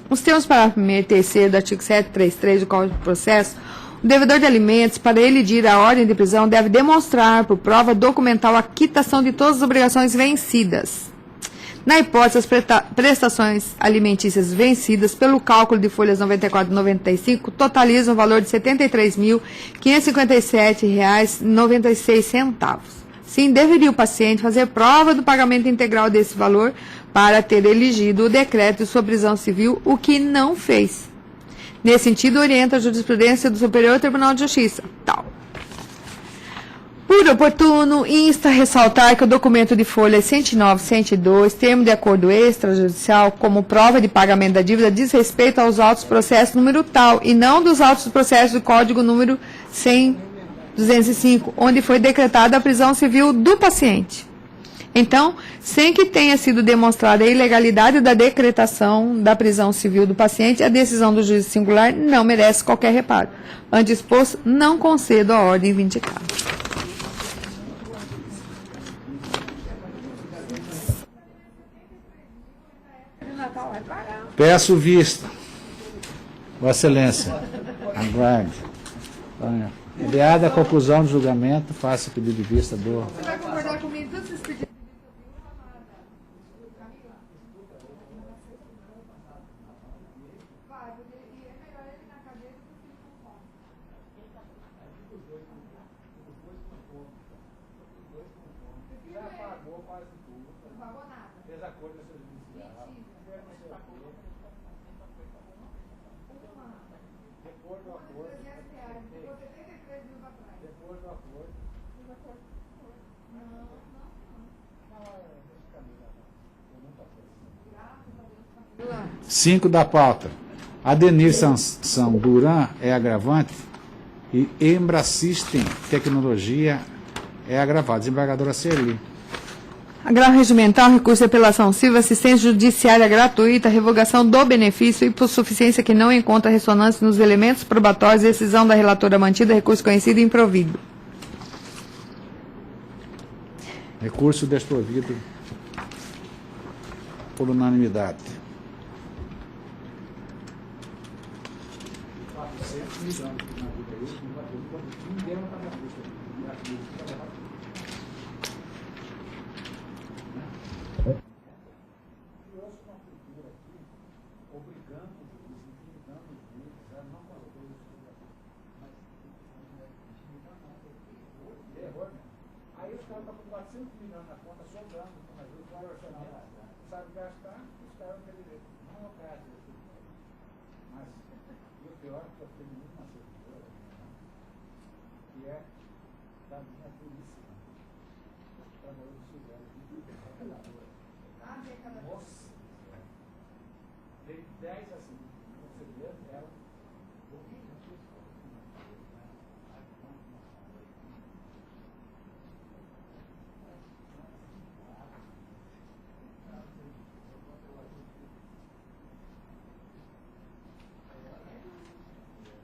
Os termos parágrafo 1º e 3º do artigo 733 do Código de Processo, o devedor de alimentos, para elidir a ordem de prisão, deve demonstrar, por prova documental, a quitação de todas as obrigações vencidas. Na hipótese, as prestações alimentícias vencidas pelo cálculo de folhas 94 e 95 totalizam o valor de R$ 73.557,96. Sim, deveria o paciente fazer prova do pagamento integral desse valor para ter eligido o decreto de sua prisão civil, o que não fez. Nesse sentido, orienta a jurisprudência do Superior Tribunal de Justiça. Tal. Por oportuno, insta a ressaltar que o documento de folhas 109 e 102, termo de acordo extrajudicial, como prova de pagamento da dívida, diz respeito aos autos do processo número tal, e não dos autos do processo do Código número 100.205, onde foi decretada a prisão civil do paciente. Então, sem que tenha sido demonstrada a ilegalidade da decretação da prisão civil do paciente, a decisão do juiz singular não merece qualquer reparo. Antes exposto, não concedo a ordem vindicada. Peço vista. Vossa Excelência, aguarde. Ideada a conclusão do julgamento, faça o pedido de vista do... Você vai concordar comigo todos esses pedidos? Cinco da pauta. Adenir Sanção Duran é agravante e Embrasystem Tecnologia é agravado. Desembargadora Serli. Agravo regimental, recurso de apelação civil, assistência judiciária gratuita, revogação do benefício e por suficiência que não encontra ressonância nos elementos probatórios, decisão da relatora mantida, recurso conhecido e improvido. Recurso desprovido por unanimidade.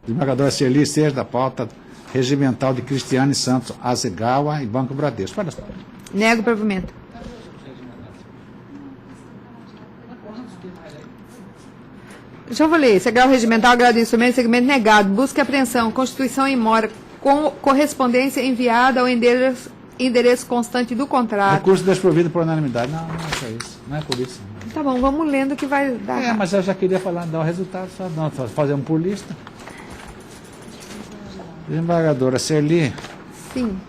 Desembargadora Serli, 6 da pauta regimental de Cristiane Santos Azegawa e Banco Bradesco. Olha só. Nego o provimento. Deixa eu ler. Esse agravo regimental, agravo de instrumento, segmento negado, busca e apreensão, constituição em mora, com correspondência enviada ao endereço constante do contrato. Recurso desprovido por unanimidade. Não, não é só isso. Não é por isso. Não. Tá bom, vamos lendo que vai dar. Mas eu já queria falar, dar o resultado, só não, fazemos por lista. Desembargadora Serli, Sim.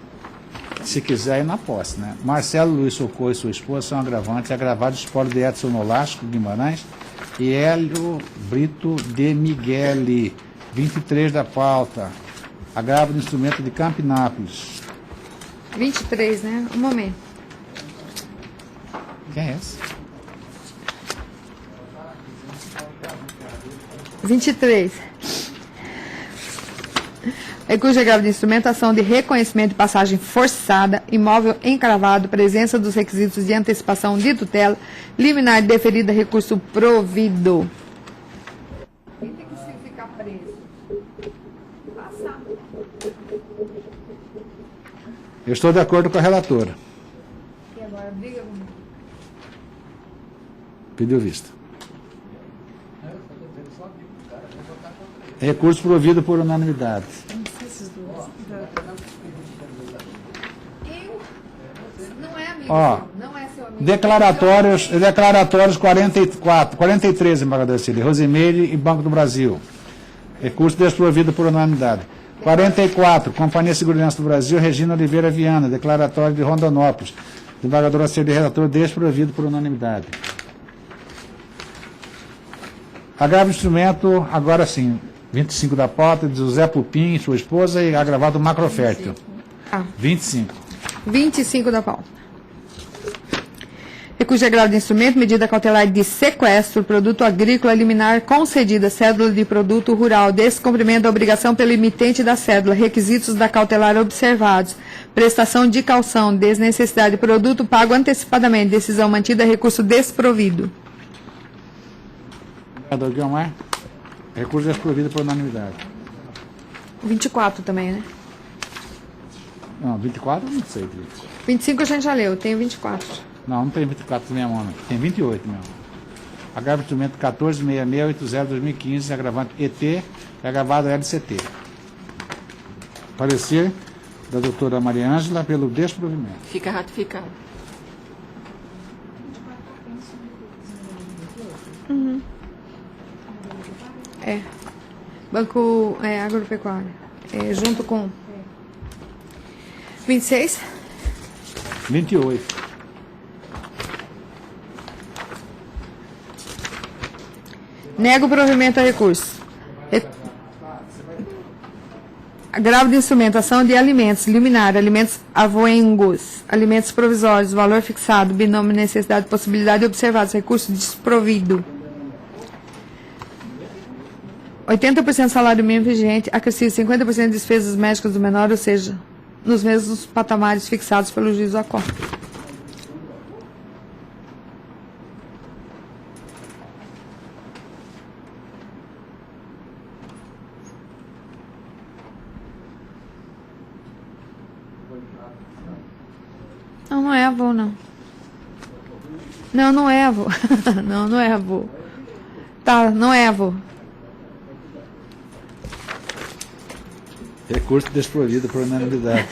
se quiser ir na posse, né? Marcelo Luiz Socorro e sua esposa são agravantes e agravados de espólio de Edson Nolasco Guimarães e Hélio Brito de Migueli, 23 da pauta. Agravo de instrumento de Campinápolis. 23, né? Um momento. Quem é esse? 23. Recurso de agravo de instrumentação de reconhecimento de passagem forçada, imóvel encravado, presença dos requisitos de antecipação de tutela, liminar deferida, recurso provido. Quem tem que ficar preso? Passar. Eu estou de acordo com a relatora. E agora, briga comigo. Pediu vista. Recurso provido por unanimidade. Não é amigo, Ó, não é seu amigo. Declaratórios 43, embargador Cílio, Rosimeire e Banco do Brasil. Recurso desprovido por unanimidade. 44, Companhia de Segurança do Brasil, Regina Oliveira Viana, declaratório de Rondonópolis. Desembargador Aceli, relator, desprovido por unanimidade. Agravo instrumento, agora sim, 25 da pauta, de José Pupim, sua esposa, e agravado Macrofértil. 25. 25 da pauta. Recurso de agravo de instrumento, medida cautelar de sequestro, produto agrícola liminar concedida, cédula de produto rural, descumprimento da obrigação pelo emitente da cédula, requisitos da cautelar observados, prestação de calção, desnecessidade, produto pago antecipadamente, decisão mantida, recurso desprovido. Vereador Guilmar, recurso desprovido por unanimidade. 24 também, né? Não, 24 eu não sei, Cris. 25 a gente já leu, tem 24. Não, não tem 24 na minha mão, não. Tem 28 mesmo. Agravo instrumento 146680-2015, agravante ET e agravado LCT. Parecer da doutora Maria Ângela pelo desprovimento. Fica ratificado. Banco Agropecuário. Junto com 26. 28. Nego o provimento a recurso. Agravo de instrumentação de alimentos, liminar, alimentos avoengos, alimentos provisórios, valor fixado, binômio, necessidade, possibilidade observados, recurso desprovido. 80% salário mínimo vigente, acrescido 50% de despesas médicas do menor, ou seja, nos mesmos patamares fixados pelo juiz da Corte. Não, não é avô, não. Não, não é avô. Não, não é avô. Tá, não é avô. Recurso desprovido por unanimidade.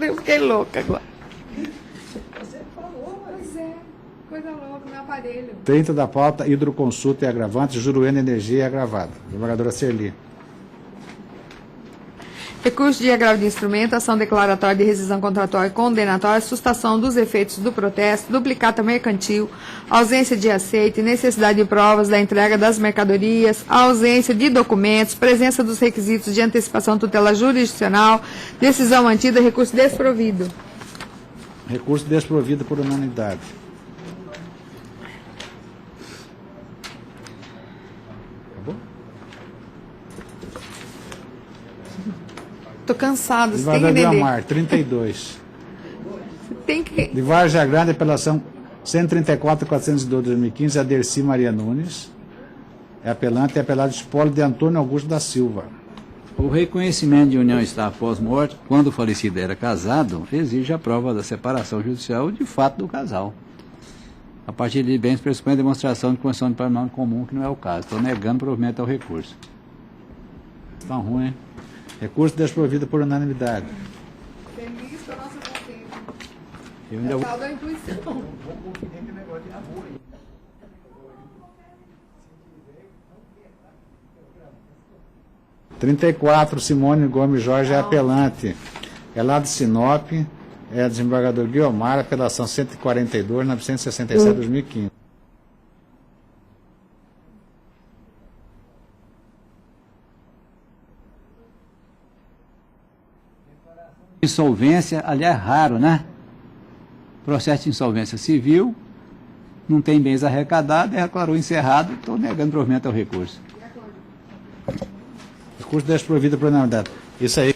Eu fiquei louca agora. Você falou, pois é. Coisa louca, meu aparelho. 30 da pauta, hidroconsulta e agravante, Juruena Energia e agravado. Desembargadora Serli. Recurso de agravo de instrumento, ação declaratória de rescisão contratual e condenatória, sustação dos efeitos do protesto, duplicata mercantil, ausência de aceite, necessidade de provas da entrega das mercadorias, ausência de documentos, presença dos requisitos de antecipação tutela jurisdicional, decisão mantida, recurso desprovido. Recurso desprovido por unanimidade. Acabou? Tô cansado, você tem que Desembargador entender. Guilmar, 32. Você tem que... De Várzea Grande, apelação 134.412/2015, a Dercy Maria Nunes. É apelante e apelado de espólio de Antônio Augusto da Silva. O reconhecimento de união estável pós-morte, quando o falecido era casado, exige a prova da separação judicial de fato do casal. A partir de bens pressupõe a demonstração de condição de patrimônio comum, que não é o caso. Estou negando provimento ao recurso. Está ruim, hein? Recurso desprovido por unanimidade. Feliz com a nossa consciência. Eu ainda vou... Tal da intuição. 34, Simone Gomes Jorge é apelante. É lá de Sinop, é desembargador Guilmar, apelação 142.967/2015. Insolvência, aliás, raro, né? Processo de insolvência civil, não tem bens arrecadados, declarou encerrado, estou negando provimento ao recurso. Recurso desprovido por unanimidade. Isso aí.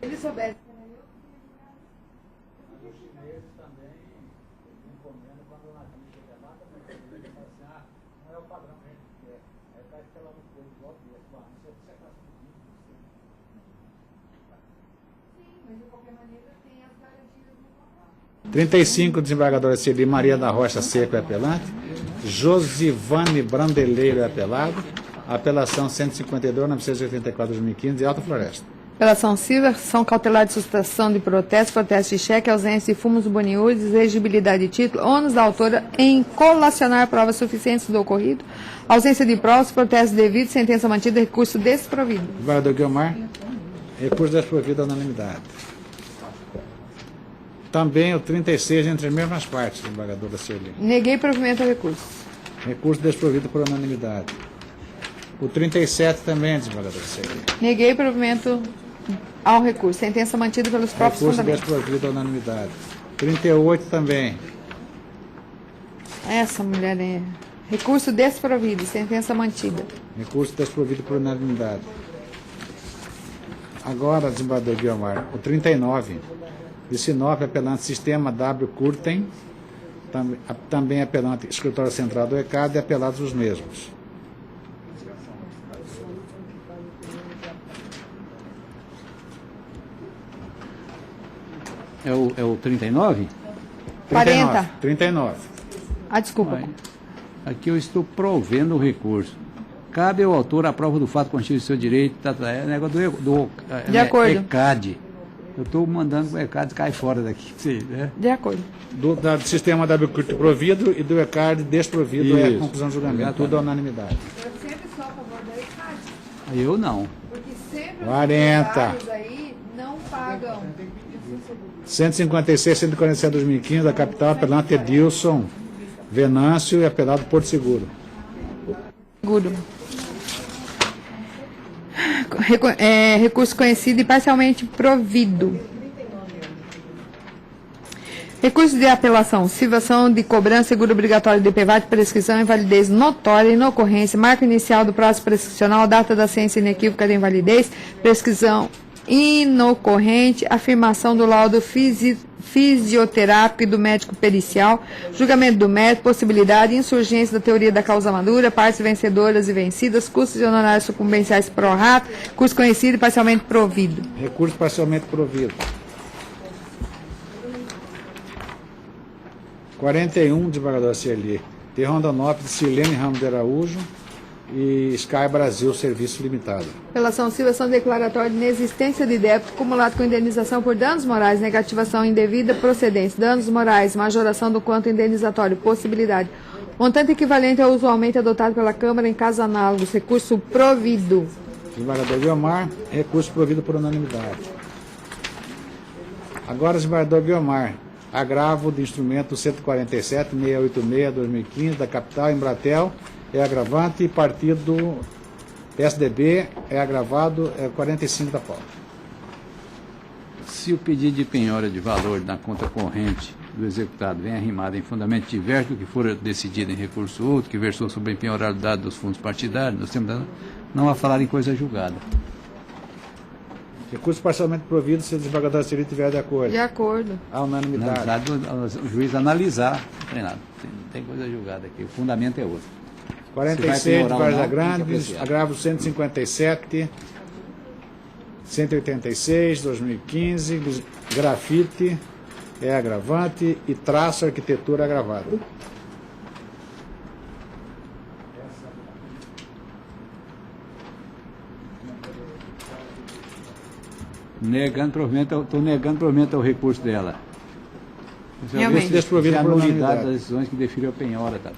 Ele soubesse. Mas de qualquer maneira tem as garantias no contrato. 35, desembargadora Celi Maria da Rocha Seco é apelante. Josivane Brandeleiro é apelado. Apelação 152, 984-2015, de Alta Floresta. Apelação civil, ação cautelar de sustação de protesto de cheque, ausência de fumos boniúris, exigibilidade de título, ônus da autora em colacionar provas suficientes do ocorrido, ausência de provas, protesto devido, sentença mantida, recurso desprovido. Desembargador Guilmar, recurso desprovido à unanimidade. Também o 36, entre as mesmas partes, desembargadora Celi. Neguei provimento ao recurso. Recurso desprovido por unanimidade. O 37 também, desembargadora Celi. Neguei provimento ao recurso. Sentença mantida pelos próprios Recurso fundamentos. desprovido à unanimidade. 38 também. Essa mulher é. Recurso desprovido. Sentença mantida. Recurso desprovido por unanimidade. Agora, desembargador Guilmar, o 39. De Sinop, apelante Sistema W. Curten. Também apelante Escritório Central do ECAD e apelados os mesmos. É o 39? 40. 39. Ah, desculpa. Aí, aqui eu estou provendo o recurso. Cabe ao autor a prova do fato constituído seu direito. É negócio De acordo. ECAD. Eu estou mandando o ECAD cair fora daqui. Sim, né? De acordo. Do sistema W. Curten provido e do ECAD desprovido é a Isso. conclusão do julgamento. Exatamente. Tudo à unanimidade. Eu sempre sou a favor da ECAD, Eu não. porque sempre 40. os aí não pagam. 156, 147, 2015, da capital, apelante Edilson Venâncio e apelado Porto Seguro. Seguro. Recurso conhecido e parcialmente provido. Recurso de apelação, silvação de cobrança, seguro obrigatório de PVAT, prescrição, invalidez notória, inocorrência, marco inicial do prazo prescricional, data da ciência inequívoca da invalidez, prescrição inocorrente, afirmação do laudo fisioterápico e do médico pericial, julgamento do mérito, possibilidade, insurgência da teoria da causa madura, partes vencedoras e vencidas, custos e honorários sucumbenciais pro rato, curso conhecido e parcialmente provido. Recurso parcialmente provido. 41, desembargador Celi. De Rondonópolis, Silene Ramos de Araújo e Sky Brasil Serviço Limitado. Apelação civil, ação declaratória de inexistência de débito acumulado com indenização por danos morais, negativação indevida, procedência, danos morais, majoração do quanto indenizatório, possibilidade. Montante equivalente ao usualmente adotado pela Câmara em casos análogos, recurso provido. Desembargador Guilmar, recurso provido por unanimidade. Agora, desembargador Guilmar, agravo de instrumento 147-686-2015 da capital, Embratel, é agravante, e partido PSDB é agravado, é 45 da pauta. Se o pedido de penhora de valor na conta corrente do executado vem arrimado em fundamento diverso do que for decidido em recurso outro, que versou sobre a empenhorabilidade dos fundos partidários, nós temos não a falar em coisa julgada. Recurso parcialmente provido se o desembargador Celi estiver de acordo. De acordo. A unanimidade. Analisado, o juiz analisar, não tem nada, não tem coisa julgada aqui, o fundamento é outro. 46 Se de vai penhorar ou Vargas não, tem que Grandes, apreciar. agravo 157, 186, 2015, grafite é agravante e traço arquitetura agravado. Estou negando provimento ao recurso dela. Realmente. Desprovido a por nulidade unanimidade. das decisões que deferiu a penhora, tá.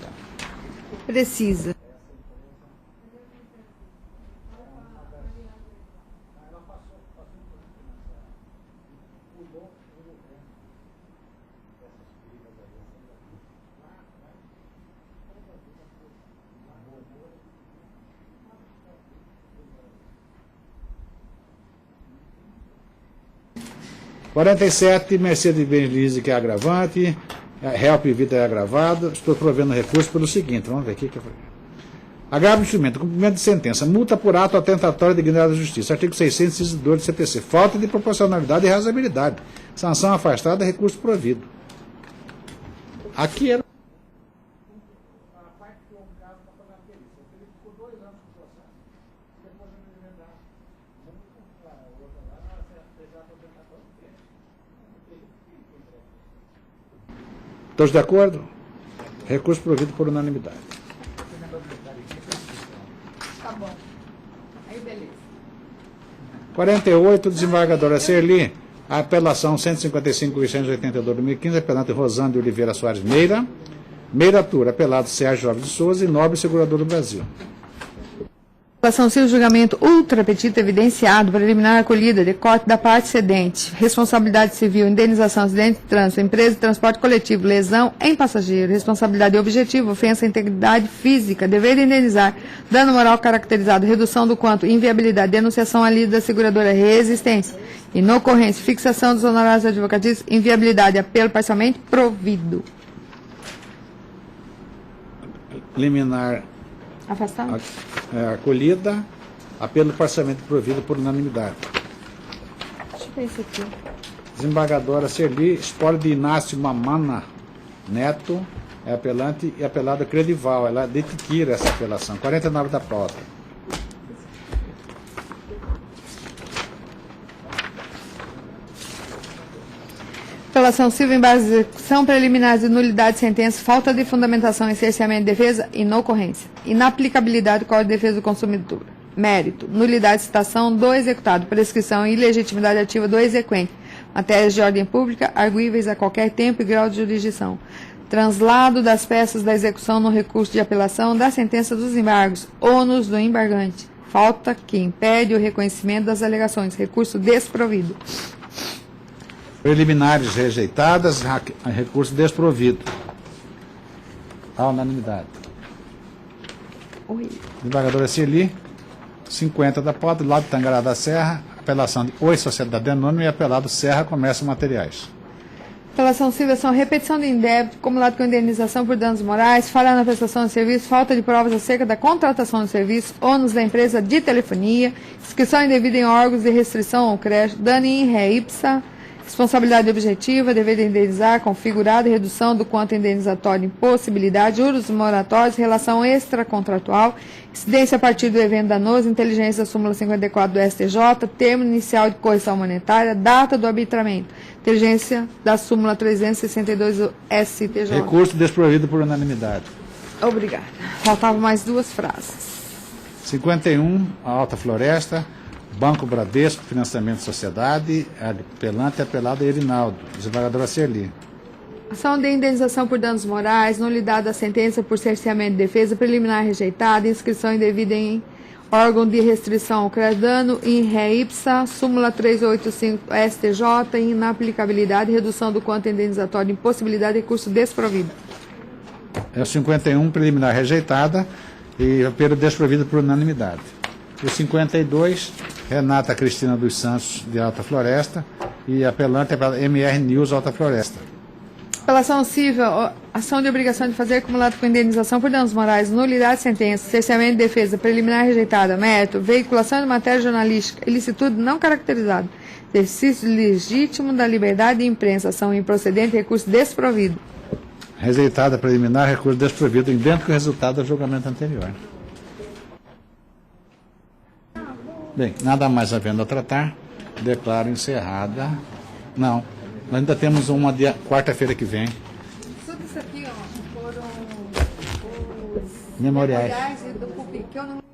Precisa. (47) Mercedes Benz, que é agravante, Help Vida é agravado. Estou provendo recurso pelo seguinte, vamos ver aqui. Agravo de instrumento, cumprimento de sentença, multa por ato atentatório de dignidade da justiça, artigo 600, inciso 2 do CPC, falta de proporcionalidade e razoabilidade, sanção afastada, recurso provido. Aqui era... Todos de acordo? Recurso provido por unanimidade. Tá bom. Aí, beleza. 48, desembargadora Serli, a apelação 155.882/2015, apelante Rosane de Oliveira Soares Meira, Meira Tur, apelado Sérgio Jorge de Souza e Nobre Segurador do Brasil. Apelação civil, julgamento ultra petita evidenciado, preliminar acolhida, decote da parte cedente, responsabilidade civil, indenização, acidente de trânsito, empresa de transporte coletivo, lesão em passageiro, responsabilidade objetiva, ofensa à integridade física, dever de indenizar, dano moral caracterizado, redução do quanto, inviabilidade, denunciação alívio da seguradora, resistência, inocorrência, fixação dos honorários advocatícios, inviabilidade, apelo parcialmente provido. Liminar Afastado? Acolhida, apelo parcialmente provido por unanimidade. Deixa eu ver isso aqui. Desembargadora Serli, espólio de Inácio Mamana Neto, é apelante e apelado Credival. Ela detiquira essa apelação. 49 da pauta. Apelação civil em base de execução preliminar de nulidade de sentença, falta de fundamentação em cerceamento de defesa, inocorrência. Inaplicabilidade do Código de Defesa do Consumidor. Mérito. Nulidade de citação do executado. Prescrição e ilegitimidade ativa do exequente. Matérias de ordem pública, arguíveis a qualquer tempo e grau de jurisdição. Translado das peças da execução no recurso de apelação da sentença dos embargos. Ônus do embargante. Falta que impede o reconhecimento das alegações. Recurso desprovido. Preliminares rejeitadas, recurso desprovido. À unanimidade. Oi. Desembargadora Serli, 50 da pauta, do lado de Tangará da Serra, apelação de Oi Sociedade Anônima e apelado Serra Comércio e Materiais. Apelação civil são repetição de indébito, acumulado com indenização por danos morais, falha na prestação de serviço, falta de provas acerca da contratação de serviço, ônus da empresa de telefonia, inscrição indevida em órgãos de restrição ao crédito, dano in re ipsa, responsabilidade objetiva, dever de indenizar, configurada e redução do quanto indenizatório, impossibilidade, juros moratórios, relação extracontratual, incidência a partir do evento danoso, inteligência da súmula 54 do STJ, termo inicial de correção monetária, data do arbitramento, inteligência da súmula 362 do STJ. Recurso desprovido por unanimidade. Obrigada. Faltavam mais duas frases. 51, a Alta Floresta, Banco Bradesco, Financiamento Sociedade, apelante e apelado Erinaldo, desembargadora Serli. Ação de indenização por danos morais, nulidade da sentença por cerceamento de defesa, preliminar rejeitada, inscrição indevida em órgão de restrição ao crédito, dano in re ipsa, súmula 385 STJ, inaplicabilidade, redução do quanto indenizatório, impossibilidade, recurso desprovido. É o 51, preliminar rejeitada e apelo desprovido por unanimidade. O 52, Renata Cristina dos Santos, de Alta Floresta, e apelante MR News Alta Floresta. Apelação civil, ação de obrigação de fazer acumulado com indenização por danos morais, nulidade de sentença, cerceamento de defesa, preliminar rejeitada, mérito, veiculação de matéria jornalística, ilicitude não caracterizado, exercício legítimo da liberdade de imprensa, ação improcedente, recurso desprovido. Rejeitada preliminar, recurso desprovido, idêntico resultado do julgamento anterior. Bem, nada mais havendo a tratar, declaro encerrada. Não, nós ainda temos uma dia, quarta-feira que vem. Tudo isso aqui, ó, foram os Memoriais. do PUP, que eu não